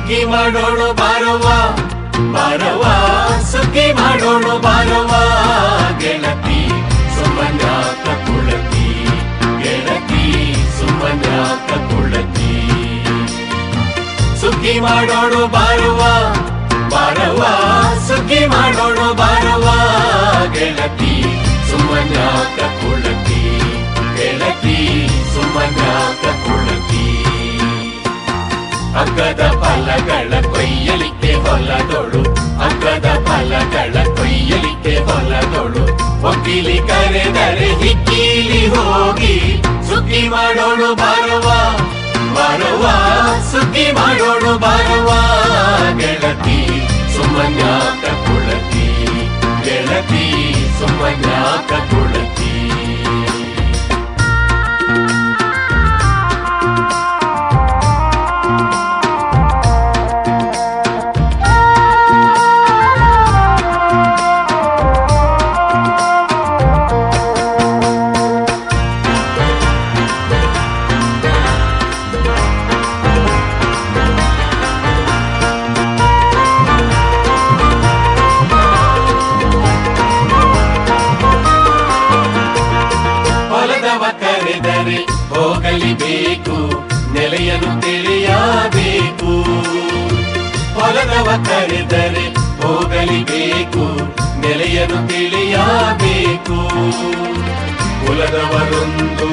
ಸುಖಿ ಮಾಡೋಣ ಬಾರವ್ವ ಬಾರವ್ವ, ಸುಖಿ ಮಾಡೋಣ ಬಾರವ್ವ ಗೆಳತಿ ಸುಮ್ಮನ್ಯಾಕ ಕುಳತಿ, ಗೆಳತಿ ಸುಮ್ಮನ್ಯಾಕ ಕುಳತಿ. ಸುಖಿ ಮಾಡೋಣ ಬಾರವ್ವ ಬಾರವ್ವ, ಸುಖಿ ಮಾಡೋಣ ಬಾರವ್ವ ಗೆಳತಿ ಸುಮ್ಮನ್ಯಾಕ ಕುಳತಿ, ಗೆಳತಿ ಸುಮ್ಮನ್ಯಾಕ ಕುಳತಿ. ಅಗ್ಗದ ಫಲಗಳ ಕೊಯ್ಯಲಿಕ್ಕೆ ಹೊಲದೊಳು, ಅಗ್ಗದ ಫಲಗಳ ಕೊಯ್ಯಲಿಕ್ಕೆ ಹೊಲದೊಳು, ಒಕ್ಕಿಲಿ ಕರೆದರೆ ಹಿಕ್ಕೀಲಿ ಹೋಗಿ ಸುಖಿ ಮಾಡೋಣ ಬಾರವ್ವ ಬಾರವ್ವ, ಸುಖಿ ಮಾಡೋಣ ಬಾರವ್ವ ಗೆಳತಿ ಸುಮ್ಮನ್ಯಾಕ ಕುಳತಿ, ಗೆಳತಿ ಸುಮ್ಮನ್ಯಾಕ ಕುಳತಿ. ಕರೆದರೆ ಹೋಗಲಿಬೇಕು, ನೆಲೆಯನ್ನು ತಿಳಿಯಬೇಕು. ಹೊಲದವ ಕರೆದರೆ ಹೋಗಲಿಬೇಕು, ನೆಲೆಯನ್ನು ತಿಳಿಯಬೇಕು. ಕುಲದವರೊಂದು